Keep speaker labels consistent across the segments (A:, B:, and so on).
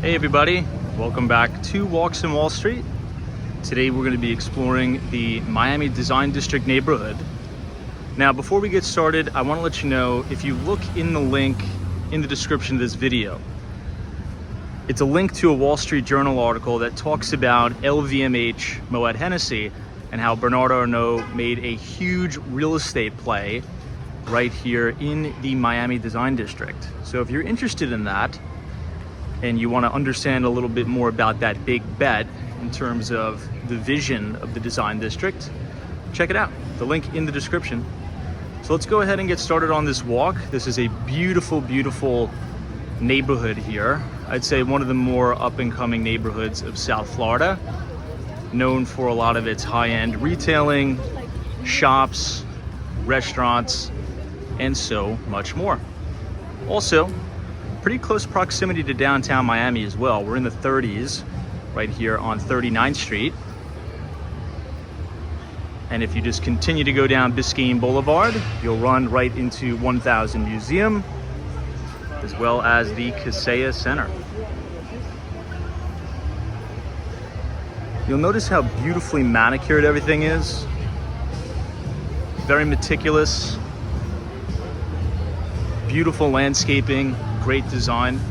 A: Hey everybody, welcome back to Walks in Wall Street. Today we're going to be exploring the Miami Design District neighborhood. Now before we get started, I want to let you know, if you look in the link in the description of this video, it's a link to a Wall Street Journal article that talks about LVMH Moet Hennessy and how Bernard Arnault made a huge real estate play right here in the Miami Design District. So if you're interested in that, and you want to understand a little bit more about that big bet in terms of the vision of the design district, check it out. The link in the description. So let's go ahead and get started on this walk. This is a beautiful, beautiful neighborhood here. I'd say one of the more up and coming neighborhoods of South Florida, known for a lot of its high-end retailing, shops, restaurants, and so much more. Also, pretty close proximity to downtown Miami as well. We're in the 30s right here on 39th Street. And if you just continue to go down Biscayne Boulevard, you'll run right into 1000 Museum, as well as the Kaseya Center. You'll notice how beautifully manicured everything is. Very meticulous. Beautiful landscaping. Great design.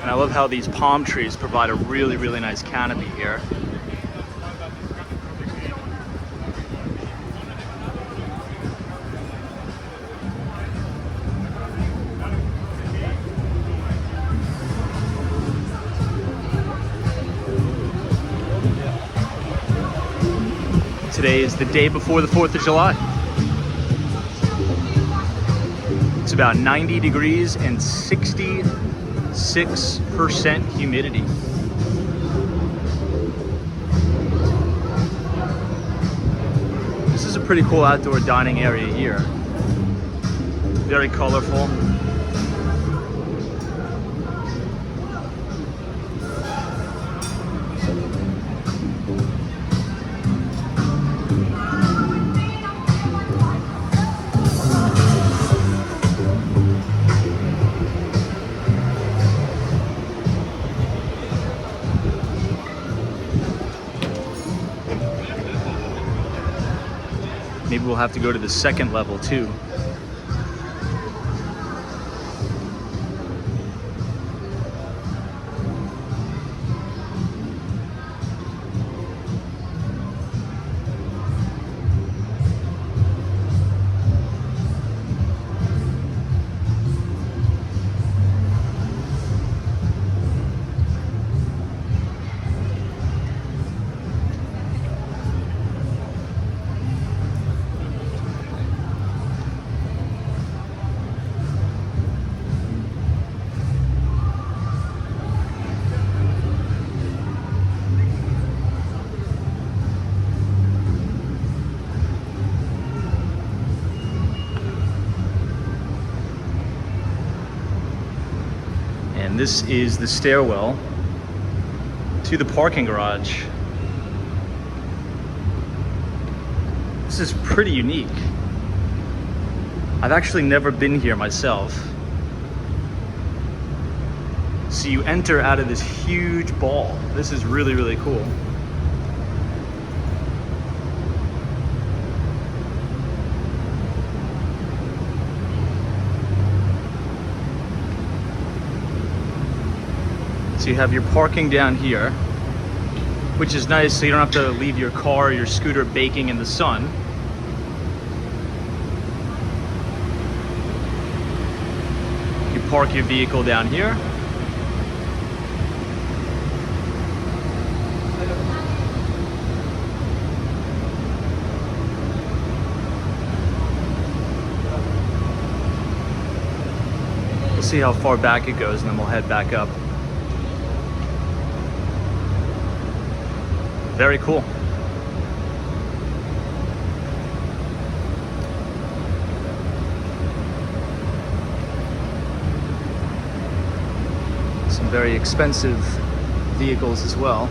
A: And I love how these palm trees provide a really, really nice canopy here. Today is the day before the 4th of July. It's about 90 degrees and 66% humidity. This is a pretty cool outdoor dining area here. Very colorful. Maybe we'll have to go to the second level too. And this is the stairwell to the parking garage. This is pretty unique. I've actually never been here myself. So you enter out of this huge ball. This is really, really cool. So you have your parking down here, which is nice, so you don't have to leave your car or your scooter baking in the sun. You park your vehicle down here. We'll see how far back it goes and then we'll head back up. Very cool. Some very expensive vehicles as well.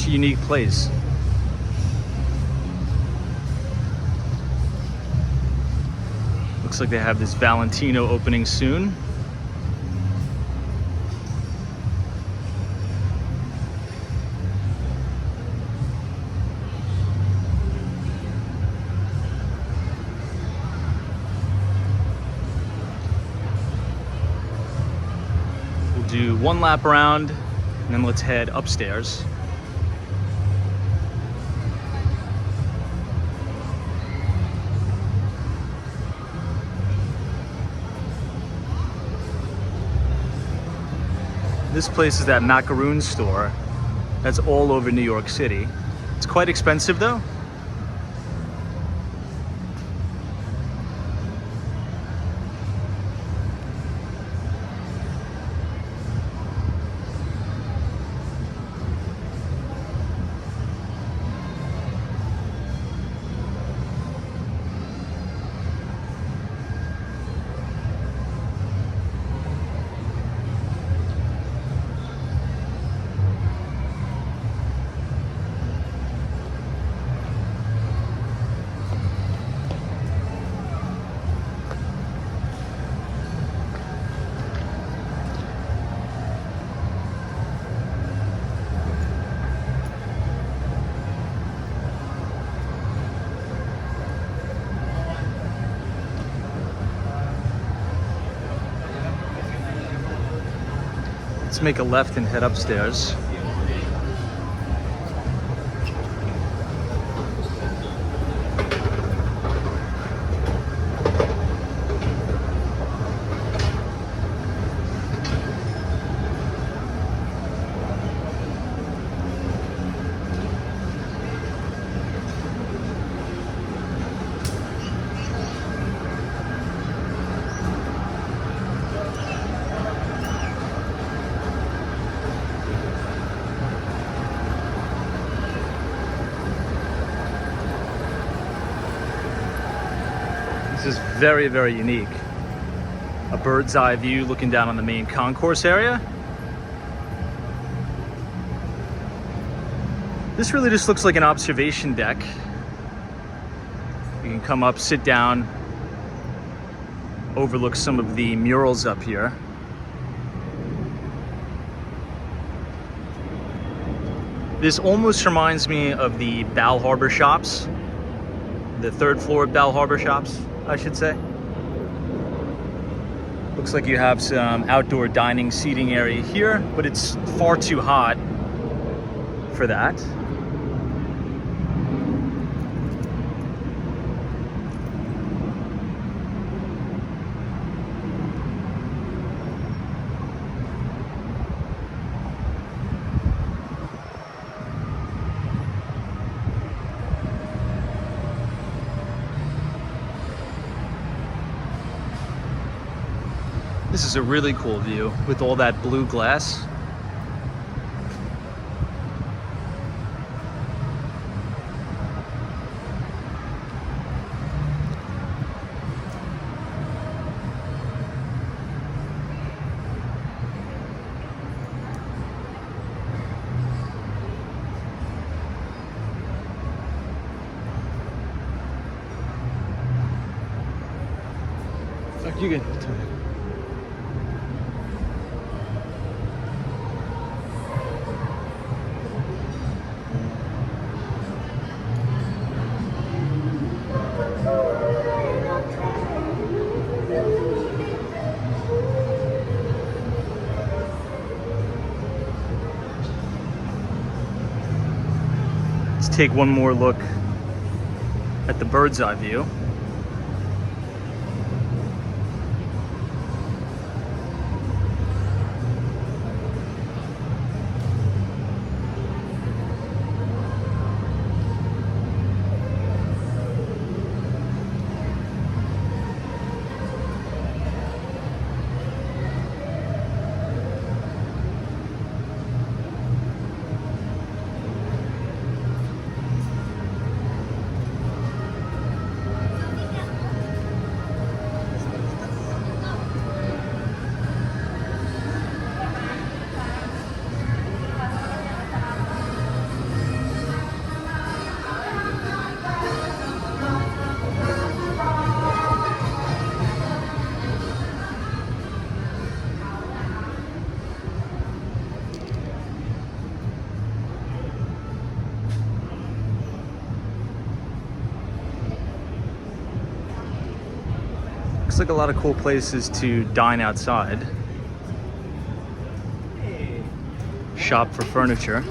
A: such a unique place. Looks like they have this Valentino opening soon. We'll do one lap around and then let's head upstairs. This place is that macaroon store that's all over New York City. It's quite expensive though. Let's make a left and head upstairs. This is very, very unique. A bird's eye view looking down on the main concourse area. This really just looks like an observation deck. You can come up, sit down, overlook some of the murals up here. This almost reminds me of the Bal Harbour shops, the third floor Bal Harbour shops, I should say. Looks like you have some outdoor dining seating area here, but it's far too hot for that. This is a really cool view with all that blue glass. Fuck you get. Let's take one more look at the bird's eye view. Looks like a lot of cool places to dine outside. Shop for furniture.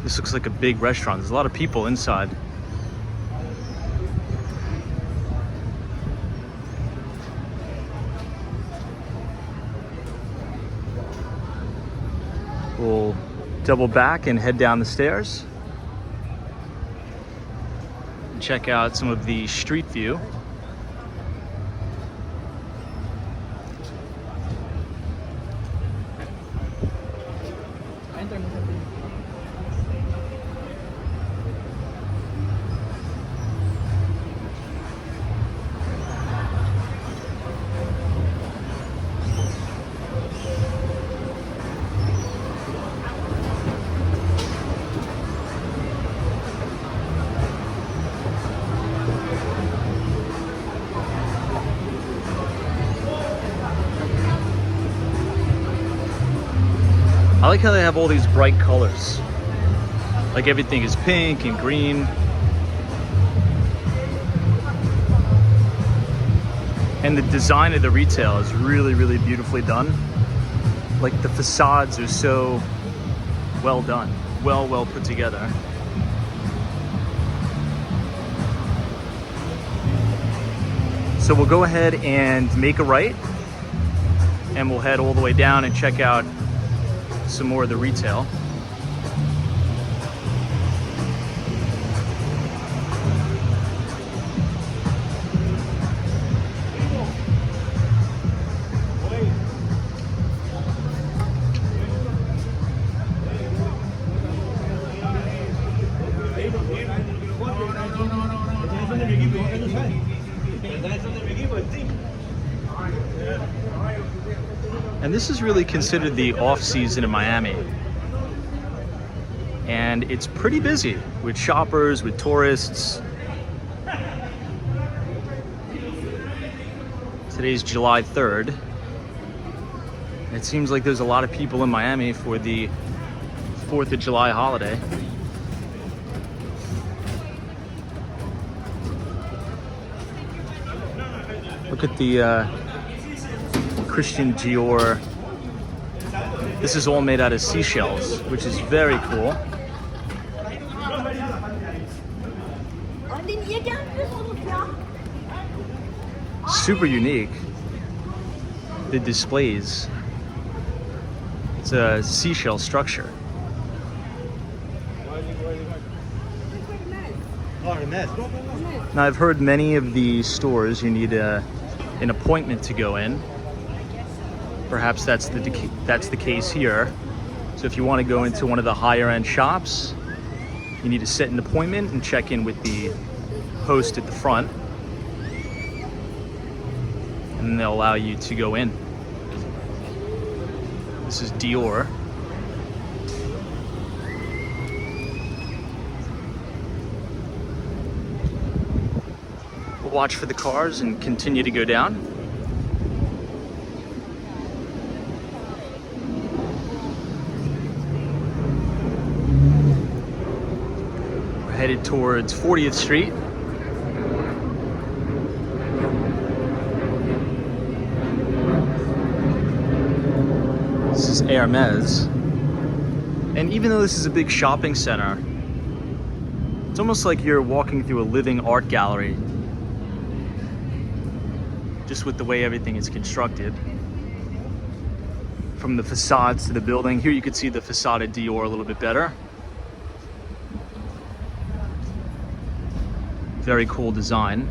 A: This looks like a big restaurant. There's a lot of people inside. We'll double back and head down the stairs. Check out some of the street view. I like how they have all these bright colors. Like everything is pink and green. And the design of the retail is really, really beautifully done. Like the facades are so well done, well put together. So we'll go ahead and make a right, and we'll head all the way down and check out some more of the retail. And this is really considered the off-season in Miami. And it's pretty busy with shoppers, with tourists. Today's July 3rd. It seems like there's a lot of people in Miami for the 4th of July holiday. Look at the Christian Dior. This is all made out of seashells, which is very cool. Super unique. The displays. It's a seashell structure. Now I've heard many of the stores you need an appointment to go in. Perhaps that's the case here. So if you want to go into one of the higher end shops, you need to set an appointment and check in with the host at the front, and then they'll allow you to go in. This is Dior. We'll watch for the cars and continue to go down. Headed towards 40th Street. This is Hermes. And even though this is a big shopping center, it's almost like you're walking through a living art gallery, just with the way everything is constructed. from the facades to the building. Here you can see the facade of Dior a little bit better. Very cool design.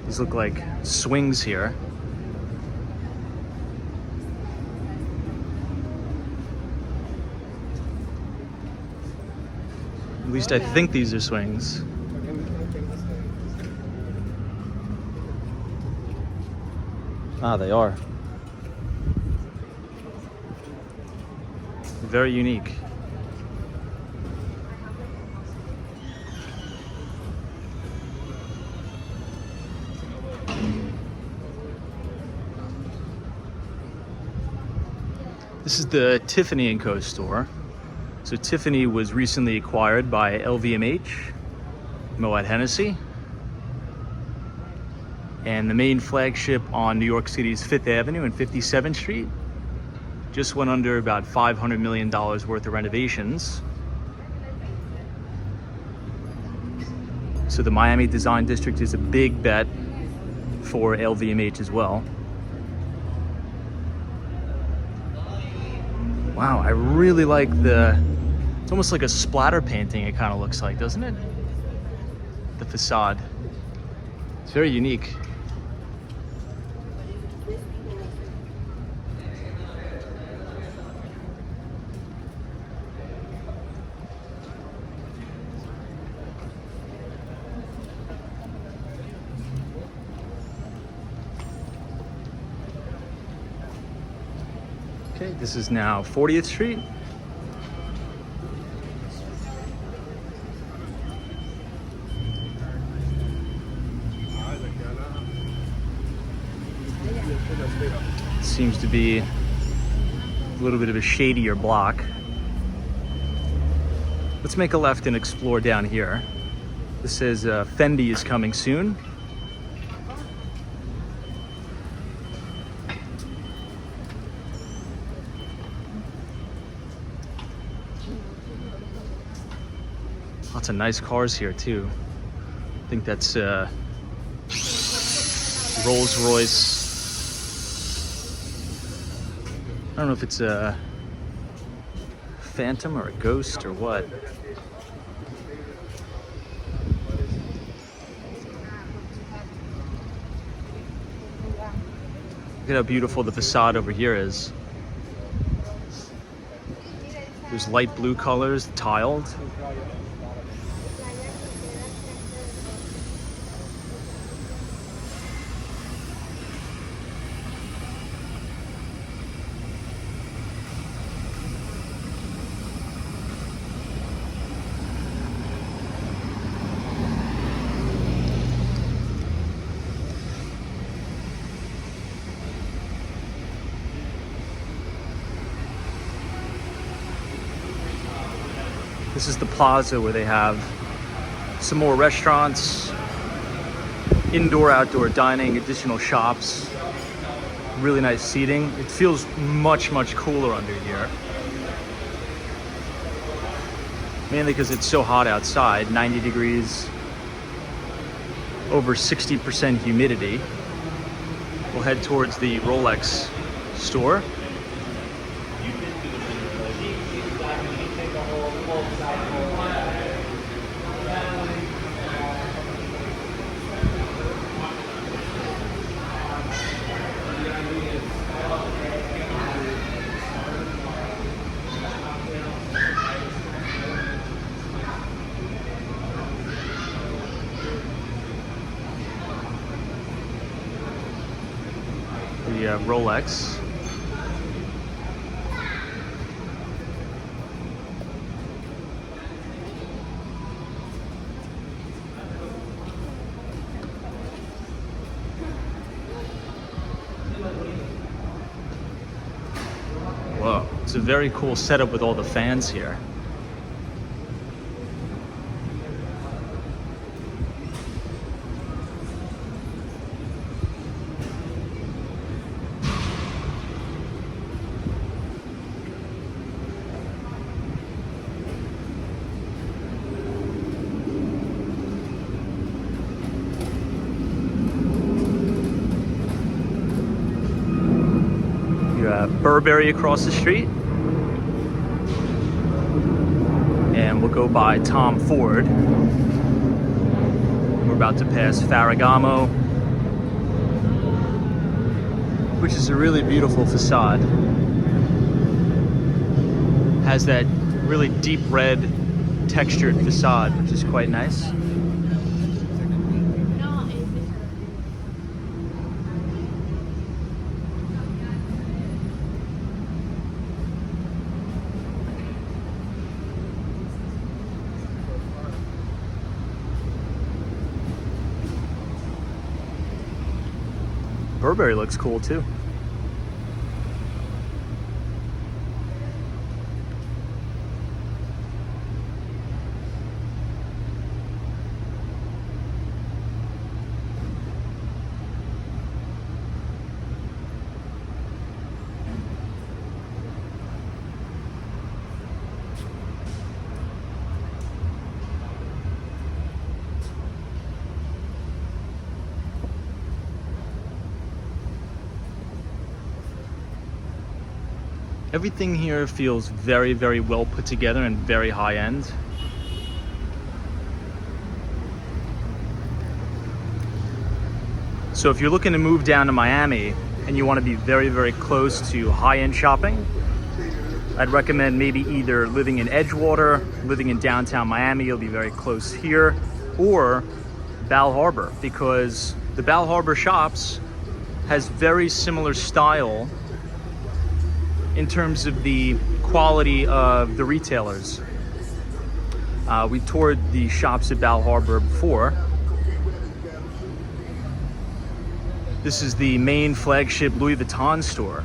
A: These look like swings here. At least I think these are swings. Ah, they are. Very unique. This is the Tiffany&Co store. So Tiffany was recently acquired by LVMH, Moet Hennessy. And the main flagship on New York City's 5th Avenue and 57th Street just went under about $500 million worth of renovations. So the Miami Design District is a big bet for LVMH as well. Wow, I really like it's almost like a splatter painting it kind of looks like, doesn't it? The facade. It's very unique. Okay, this is now 40th Street. Seems to be a little bit of a shadier block. Let's make a left and explore down here. This says Fendi is coming soon. Lots of nice cars here too. I think that's Rolls-Royce. I don't know if it's a Phantom or a Ghost or what. Look at how beautiful the facade over here is. There's light blue colors, tiled. This is the plaza where they have some more restaurants, indoor, outdoor dining, additional shops, really nice seating. It feels much, much cooler under here. Mainly because it's so hot outside, 90 degrees, over 60% humidity. We'll head towards the Rolex store. The Rolex. Whoa, it's a very cool setup with all the fans here. Burberry across the street. And we'll go by Tom Ford. We're about to pass Ferragamo, which is a really beautiful facade. Has that really deep red textured facade, which is quite nice. Burberry looks cool too. Everything here feels very, very well put together and very high end. So if you're looking to move down to Miami and you want to be very, very close to high-end shopping, I'd recommend maybe either living in Edgewater, living in downtown Miami, you'll be very close here, or Bal Harbour, because the Bal Harbour shops has very similar style in terms of the quality of the retailers. We toured the shops at Bal Harbour before. This is the main flagship Louis Vuitton store.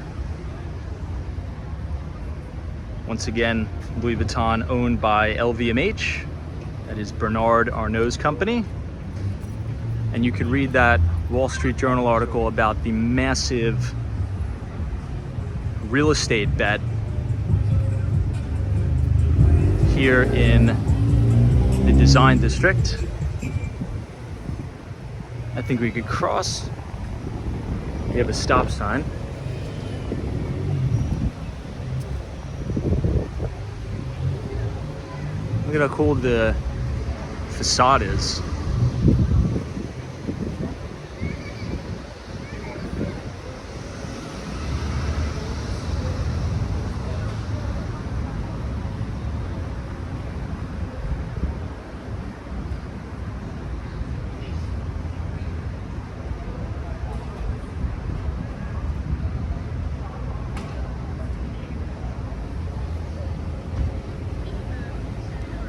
A: Once again, Louis Vuitton owned by LVMH. That is Bernard Arnault's company. And you can read that Wall Street Journal article about the massive real estate bet here in the design district. I think we could cross. We have a stop sign. Look at how cool the facade is.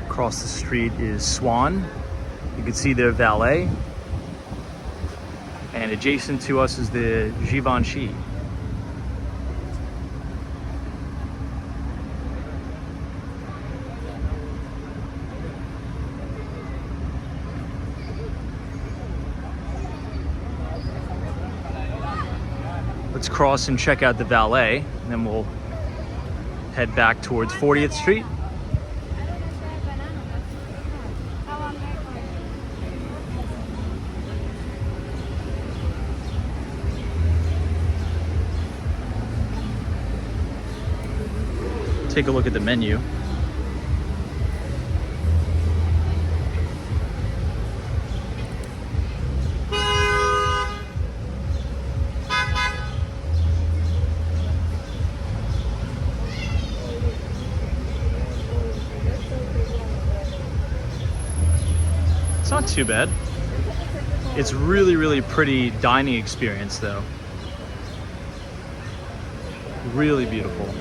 A: Across the street is Swan. You can see their valet. And adjacent to us is the Givenchy. Let's cross and check out the valet, and then we'll head back towards 40th Street. Take a look at the menu. It's not too bad. It's really, really pretty dining experience though. Really beautiful.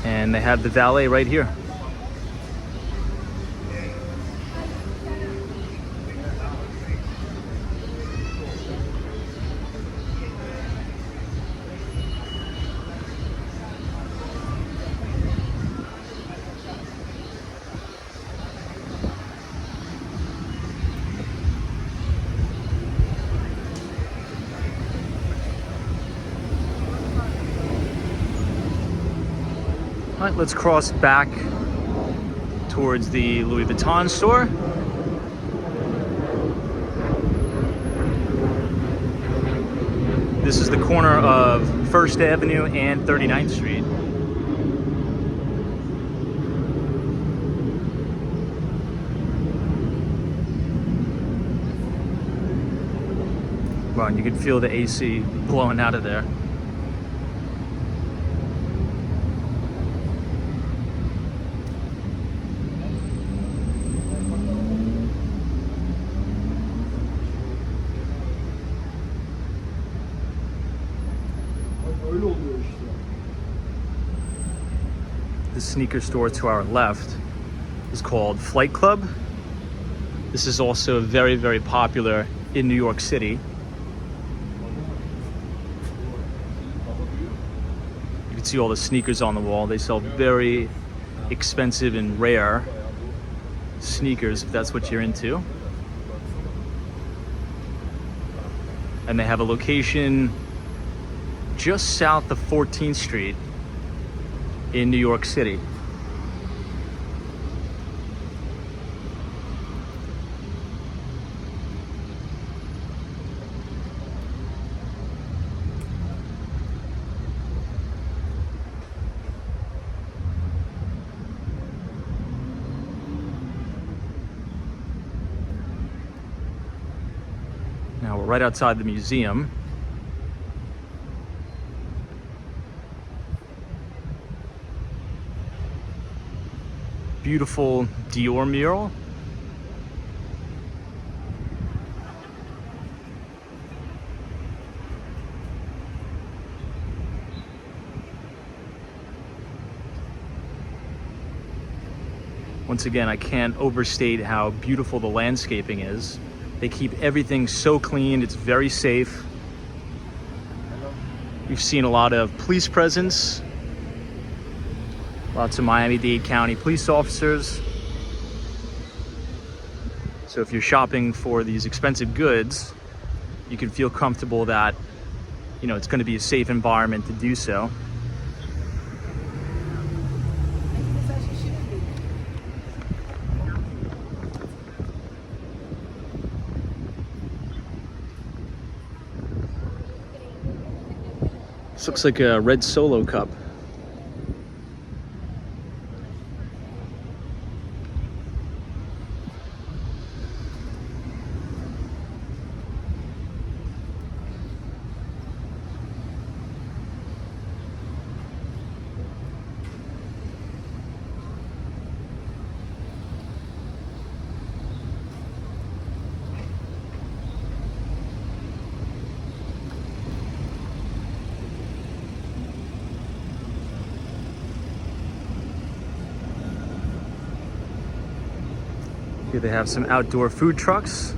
A: And they have the valet right here. All right, let's cross back towards the Louis Vuitton store. This is the corner of 1st Avenue and 39th Street. Wow, and you can feel the AC blowing out of there. The sneaker store to our left is called Flight Club. This is also very, very popular in New York City. You can see all the sneakers on the wall. They sell very expensive and rare sneakers, if that's what you're into. And they have a location just south of 14th Street in New York City. Now we're right outside the museum. Beautiful DIOR mural. Once again, I can't overstate how beautiful the landscaping is. They keep everything so clean, it's very safe. We've seen a lot of police presence. Lots of Miami-Dade County police officers. So if you're shopping for these expensive goods, you can feel comfortable that, you know, it's going to be a safe environment to do so. This looks like a red Solo cup. Here they have some outdoor food trucks.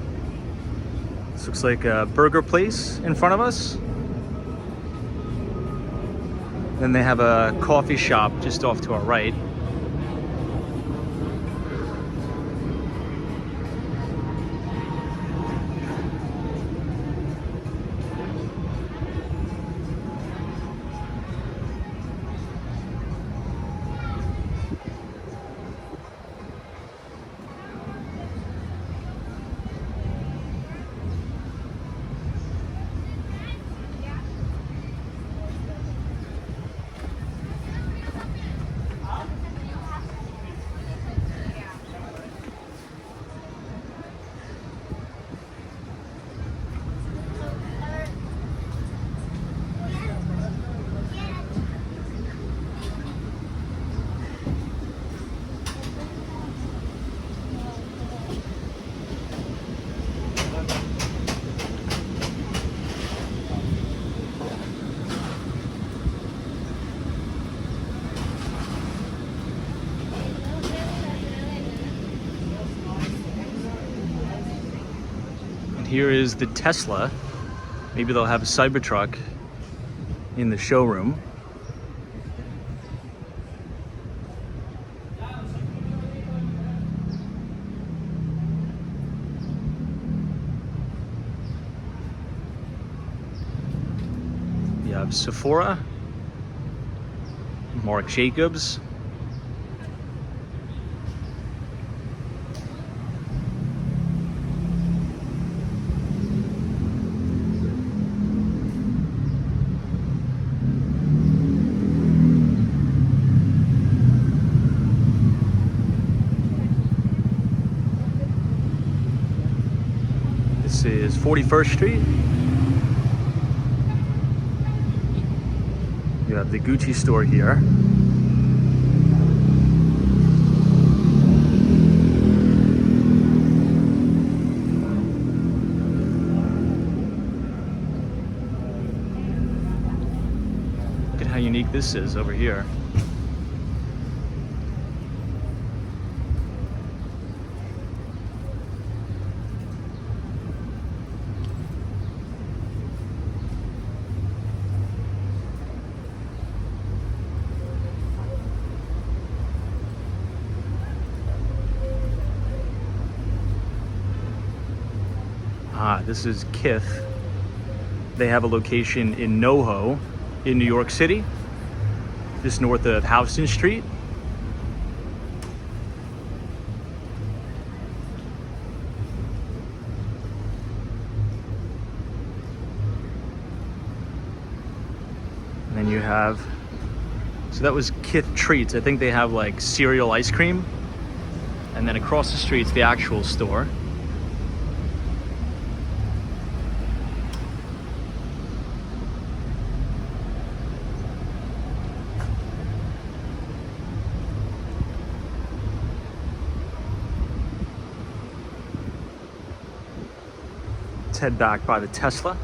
A: This looks like a burger place in front of us. Then they have a coffee shop just off to our right. Here is the Tesla. Maybe they'll have a Cybertruck in the showroom. You have Sephora, Marc Jacobs. This is 41st Street. You have the Gucci store here. Look at how unique this is over here. This is Kith. They have a location in NoHo in New York City, just north of Houston Street. And then you have, so that was Kith Treats. I think they have like cereal ice cream. And then across the street's the actual store. Head back by the Tesla.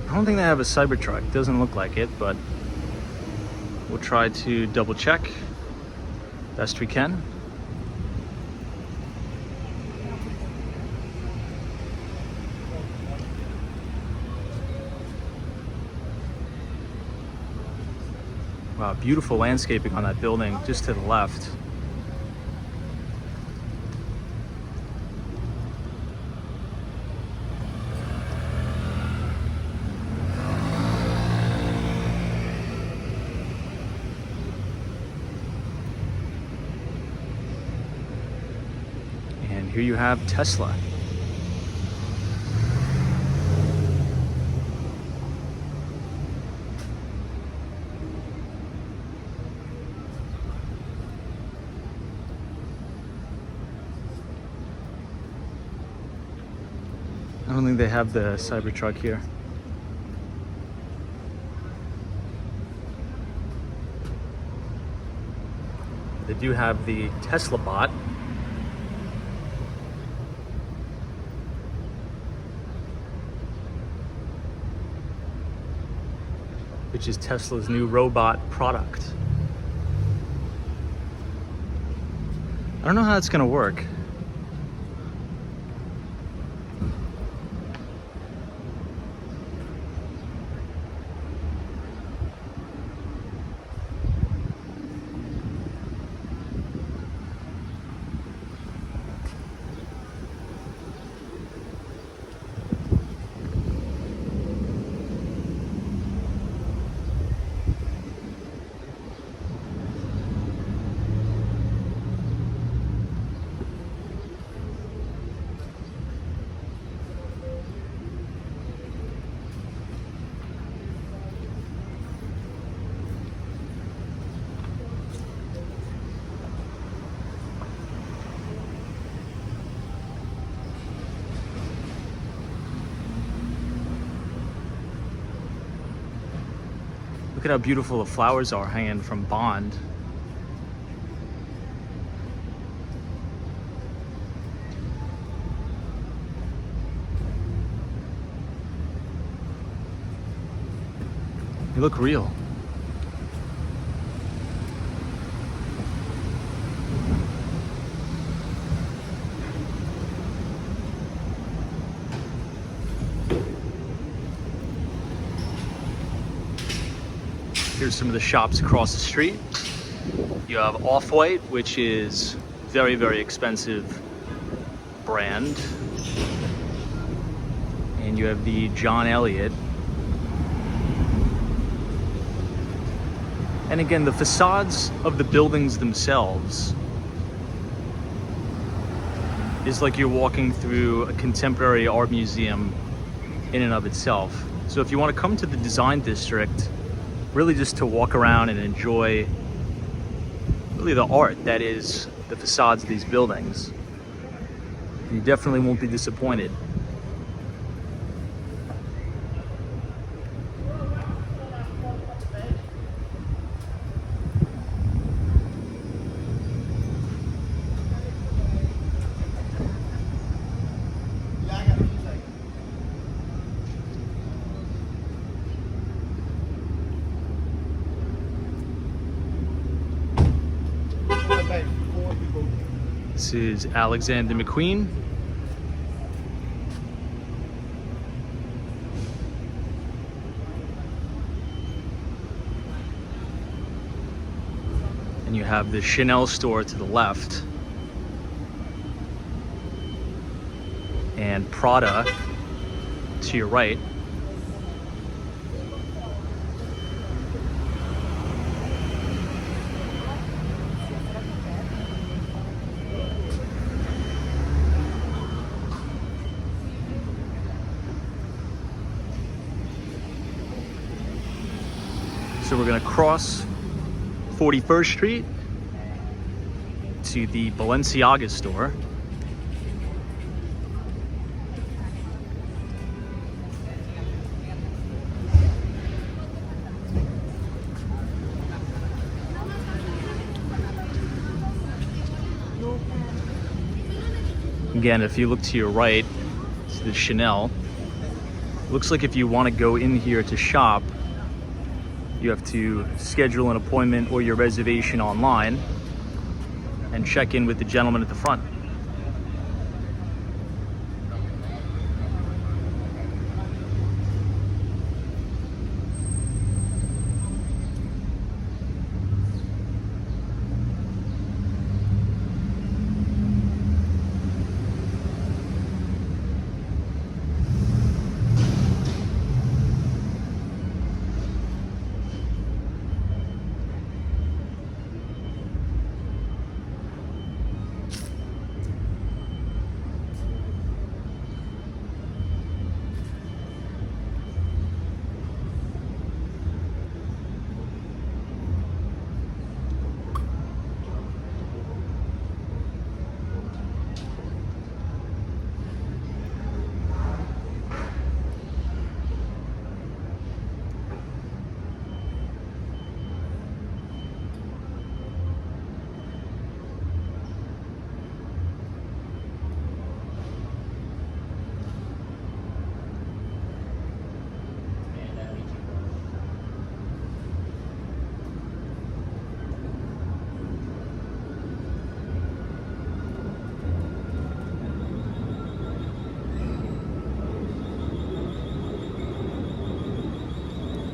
A: I don't think they have a Cybertruck. Doesn't look like it, but we'll try to double check best we can. Wow, beautiful landscaping on that building just to the left. And here you have Tesla. I don't think they have the Cybertruck here. They do have the Tesla bot. Which is Tesla's new robot product. I don't know how it's gonna work. Look at how beautiful the flowers are hanging from Bond. They look real. Here's some of the shops across the street. You have Off-White, which is very, very expensive brand. And you have the John Elliott. And again, the facades of the buildings themselves is like you're walking through a contemporary art museum in and of itself. So if you want to come to the design district, really just to walk around and enjoy really the art that is the facades of these buildings, you definitely won't be disappointed. This is Alexander McQueen. And you have the Chanel store to the left. And Prada to your right. So we're gonna cross 41st Street to the Balenciaga store. Again, if you look to your right, it's the Chanel. Looks like if you want to go in here to shop, you have to schedule an appointment or your reservation online and check in with the gentleman at the front.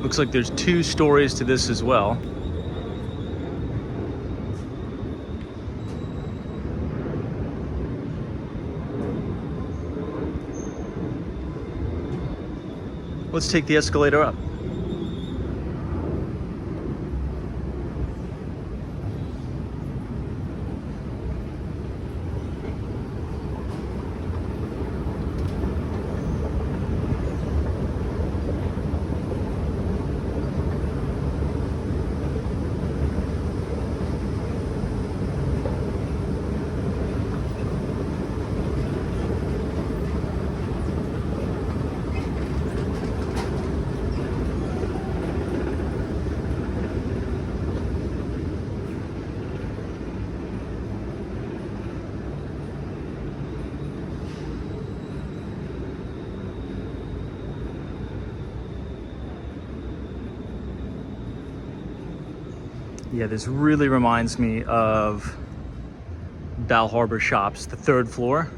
A: Looks like there's 2 stories to this as well. Let's take the escalator up. Yeah, this really reminds me of Bal Harbour Shops, the 3rd floor.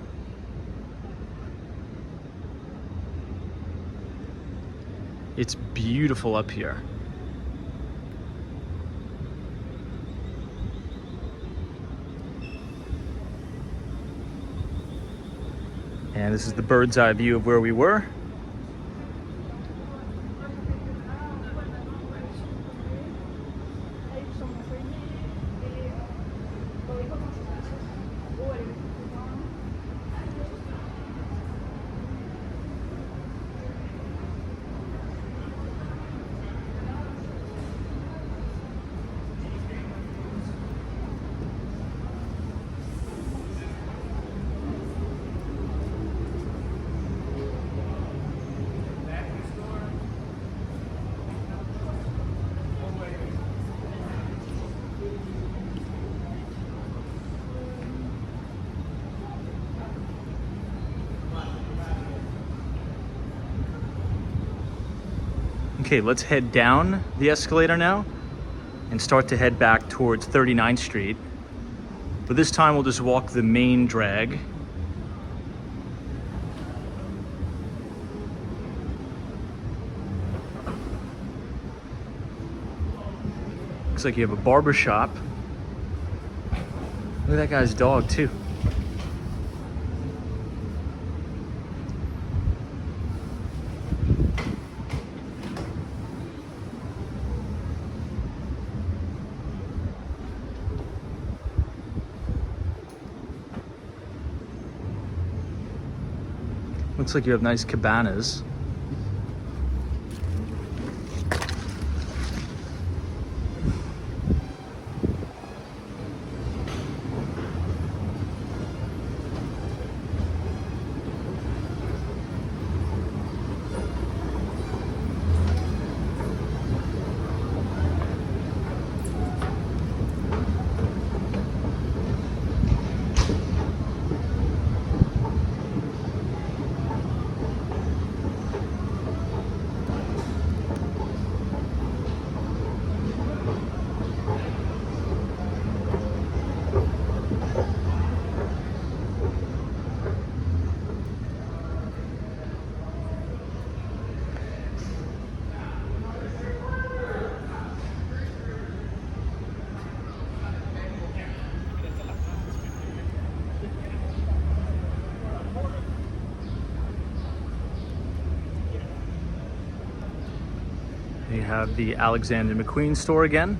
A: It's beautiful up here. And this is the bird's eye view of where we were. Okay, let's head down the escalator now and start to head back towards 39th Street. But this time we'll just walk the main drag. Looks like you have a barber shop. Look at that guy's dog too. Looks like you have nice cabanas. You have the Alexander McQueen store again.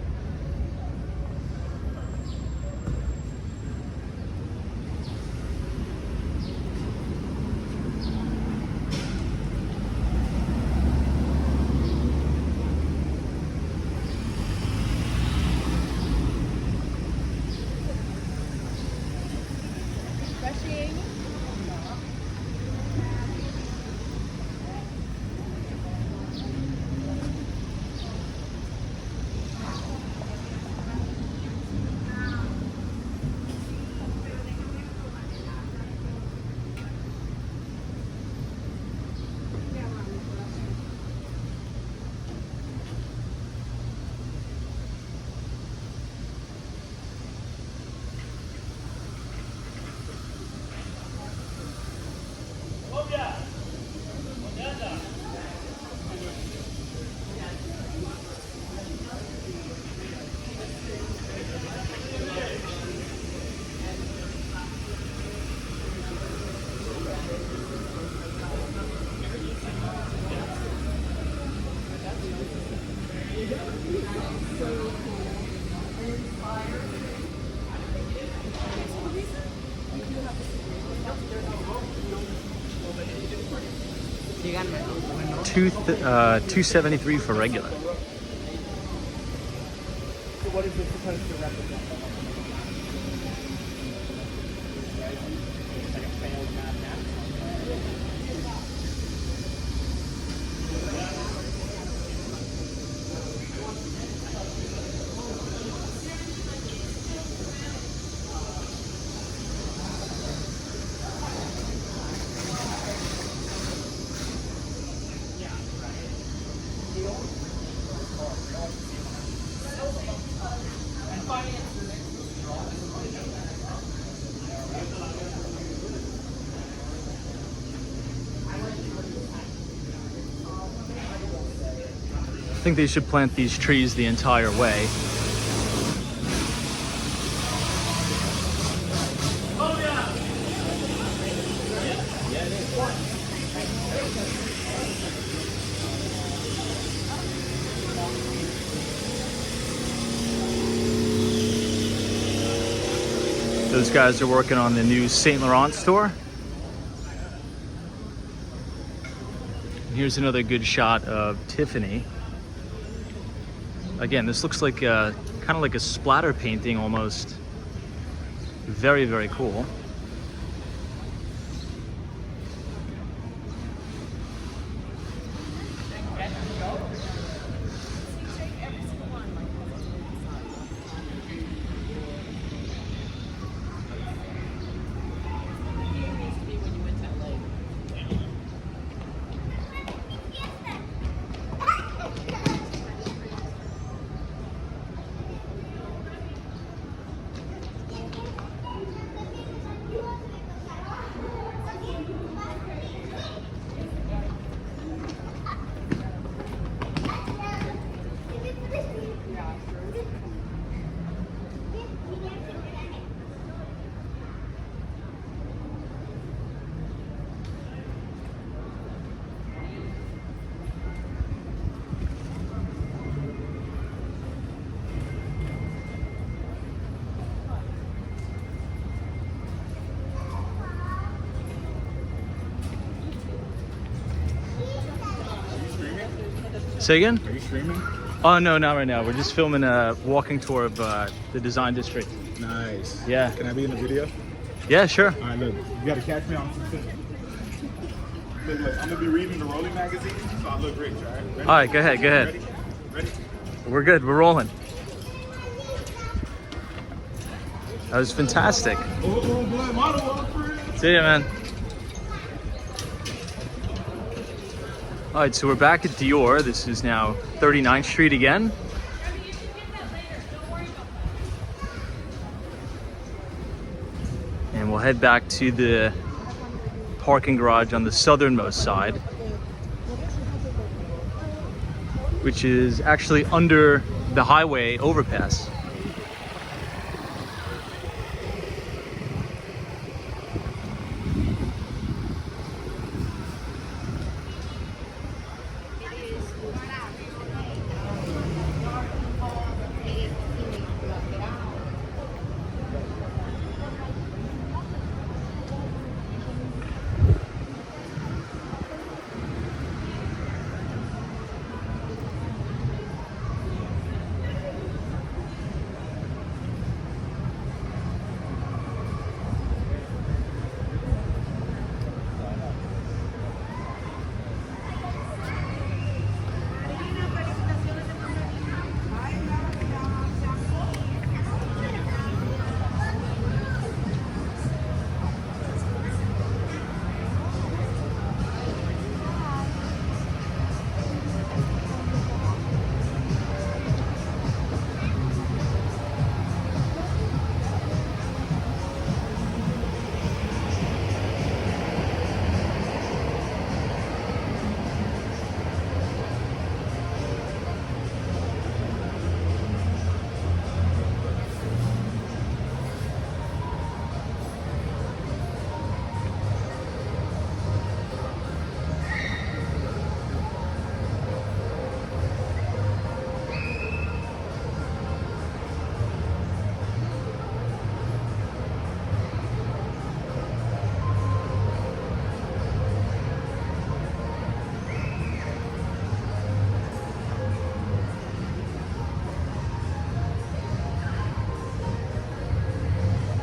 A: $273 for regular.
B: What is it supposed to represent? Like a failed mathematics.
A: I think they should plant these trees the entire way. Those guys are working on the new Saint Laurent store. Here's another good shot of Tiffany. Again, this looks like kind of like a splatter painting almost. Very, very cool. Say again?
C: Are you streaming?
A: Oh, no, not right now. We're just filming a walking tour of the design district.
C: Nice.
A: Yeah.
C: Can I be in the video?
A: Yeah, sure.
C: All right, look. You got to catch me on some things. Look, I'm going to be reading the Rolling magazine, so I look rich, all right? Ready?
A: All right, go ahead, go ahead.
C: Ready? Ready?
A: We're good, we're rolling. That was fantastic.
C: Oh, boy, model walk for real.
A: See ya, man. All right, so we're back at Dior. This is now 39th Street again. And we'll head back to the parking garage on the southernmost side, which is actually under the highway overpass.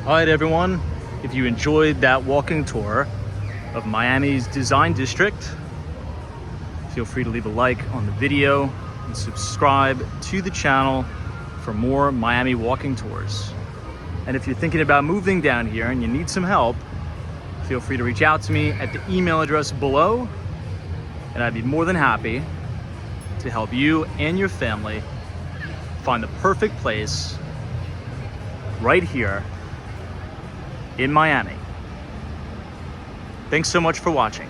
A: All right, everyone, if you enjoyed that walking tour of Miami's design district, feel free to leave a like on the video and subscribe to the channel for more Miami walking tours. And if you're thinking about moving down here and you need some help, feel free to reach out to me at the email address below, and I'd be more than happy to help you and your family find the perfect place right here in Miami. Thanks so much for watching.